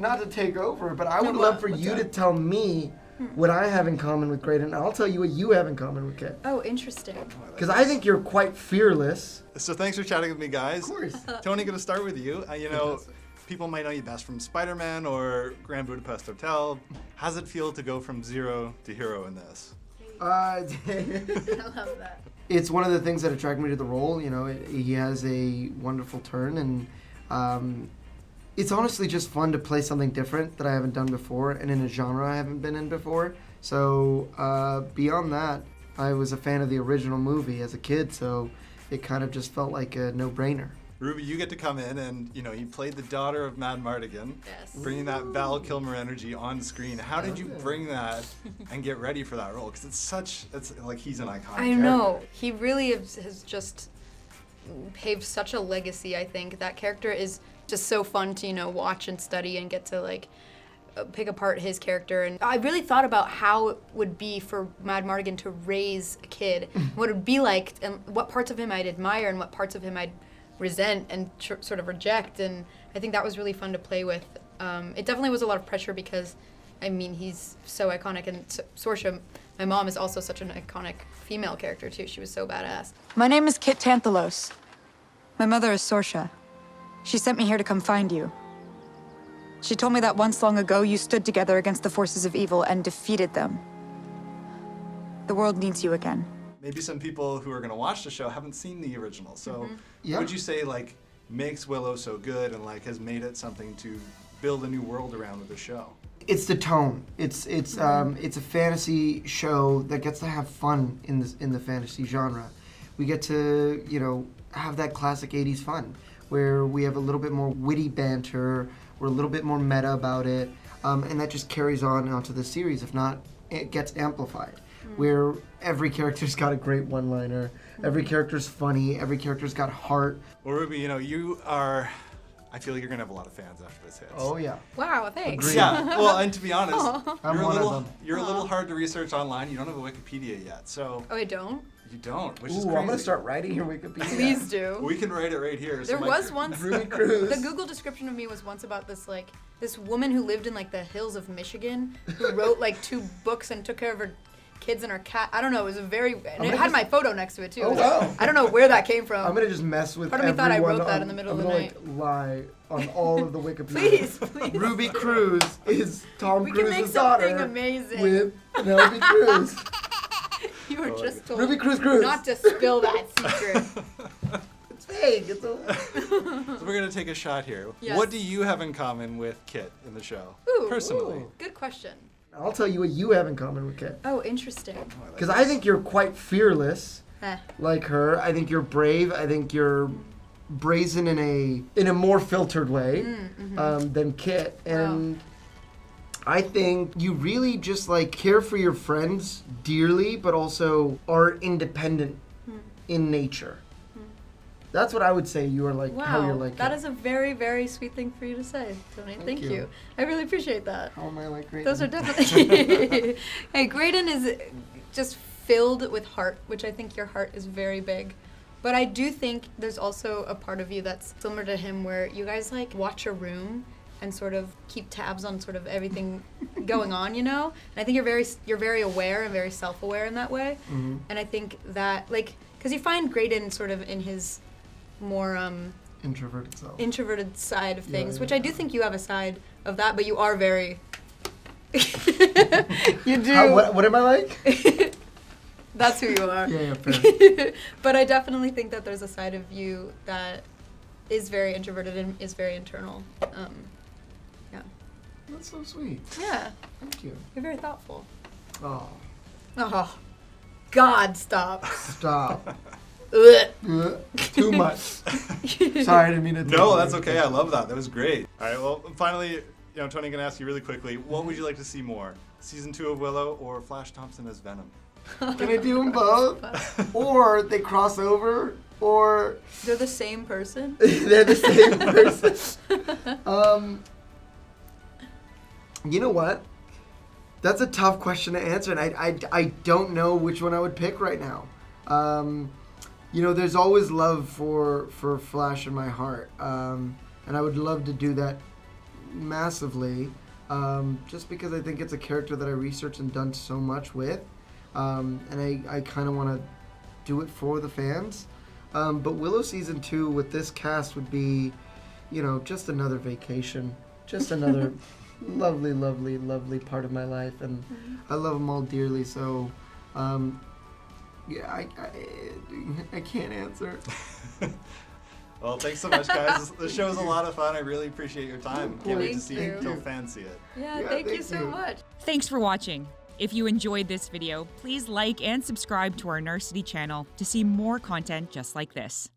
not to take over, but I would love for you to tell me what I have in common with Graydon, and I'll tell you what you have in common with Kit. Oh, interesting. Because I think you're quite fearless. So thanks for chatting with me, guys. Of course. Tony, going to start with you. People might know you best from Spider-Man or Grand Budapest Hotel. How does it feel to go from zero to hero in this? I love that. It's one of the things that attracted me to the role. He has a wonderful turn, and it's honestly just fun to play something different that I haven't done before, and in a genre I haven't been in before. So beyond that, I was a fan of the original movie as a kid, so it kind of just felt like a no-brainer. Ruby, you get to come in and, you played the daughter of Mad Mardigan, bringing that Val Kilmer energy on screen. How did you bring that and get ready for that role? Because it's like he's an iconic I know. He really has just paved such a legacy, I think. That character is just so fun to, watch and study and get to, pick apart his character. And I really thought about how it would be for Mad Mardigan to raise a kid, what it would be like, and what parts of him I'd admire and what parts of him I'd resent and sort of reject, and I think that was really fun to play with. It definitely was a lot of pressure because, he's so iconic, and Saoirse, my mom, is also such an iconic female character too. She was so badass. My name is Kit Tanthalos. My mother is Saoirse. She sent me here to come find you. She told me that once long ago you stood together against the forces of evil and defeated them. The world needs you again. Maybe some people who are going to watch the show haven't seen the original. So what would you say makes Willow so good and has made it something to build a new world around with the show? It's the tone. It's a fantasy show that gets to have fun in the fantasy genre. We get to have that classic 80s fun where we have a little bit more witty banter, we're a little bit more meta about it, and that just carries on onto the series. If not, it gets amplified. Where every character's got a great one-liner, every character's funny, every character's got heart. Well, Ruby, I feel like you're going to have a lot of fans after this hits. Oh, yeah. Wow, thanks. Agreed. Yeah, well, and to be honest, you're a them. little hard to research online. You don't have a Wikipedia yet, so... Oh, I don't? You don't, which Ooh, is crazy. I'm going to start writing your Wikipedia. Please do. We can write it right here. There was once... Ruby Cruz. The Google description of me was once about this woman who lived in, the hills of Michigan, who wrote, 2 books and took care of her kids and her cat. I don't know. It was and it had my photo next to it too. Oh, wow. I don't know where that came from. I'm gonna just mess with Part of me thought I wrote that in the middle of the night. I'm gonna lie on all of the Wikipedia. Please. Ruby Cruz is Tom We can make Cruise's something daughter amazing. with Penelope Cruz. You were just told Ruby Cruz Cruz. not to spill that secret. It's vague. So we're gonna take a shot here. Yes. What do you have in common with Kit in the show? Personally. Good question. I'll tell you what you have in common with Kit. Oh, interesting. Because I think you're quite fearless, Eh. like her. I think you're brave. I think you're brazen in a more filtered way than Kit. And I think you really just care for your friends dearly, but also are independent in nature. That's what I would say you are like, Wow, how you're like. that is a very, very sweet thing for you to say, Tony. Thank you. I really appreciate that. How am I like Graydon? Those are definitely... Hey, Graydon is just filled with heart, which I think your heart is very big. But I do think there's also a part of you that's similar to him where you guys watch a room and sort of keep tabs on sort of everything going on, And I think you're very aware and very self-aware in that way. Mm-hmm. And I think that, because you find Graydon sort of in his more introverted side of things, which I do think you have a side of that, but you are very you do. What am I like? That's who you are. Yeah, fair. But I definitely think that there's a side of you that is very introverted and is very internal. Yeah. That's so sweet. Yeah. Thank you. You're very thoughtful. Oh. Oh. God, stop. Stop. Ugh. Too much. Sorry, I didn't mean to. No, that's okay. I love that. That was great. All right. Well, finally, Tony, I'm gonna ask you really quickly. What would you like to see more? Season 2 of Willow or Flash Thompson as Venom? Can I do them both? Or they cross over, or they're the same person. They're the same person. You know what? That's a tough question to answer, and I don't know which one I would pick right now. There's always love for Flash in my heart, and I would love to do that massively, just because I think it's a character that I researched and done so much with, and I kind of want to do it for the fans. But Willow season 2 with this cast would be, just another vacation, just another lovely, lovely, lovely part of my life, and I love them all dearly. So, yeah, I can't answer. Well, thanks so much, guys. The show's a lot of fun. I really appreciate your time. Can't wait to see it until fans see it. Yeah, thank you so much. Thanks for watching. If you enjoyed this video, please like and subscribe to our Narcity channel to see more content just like this.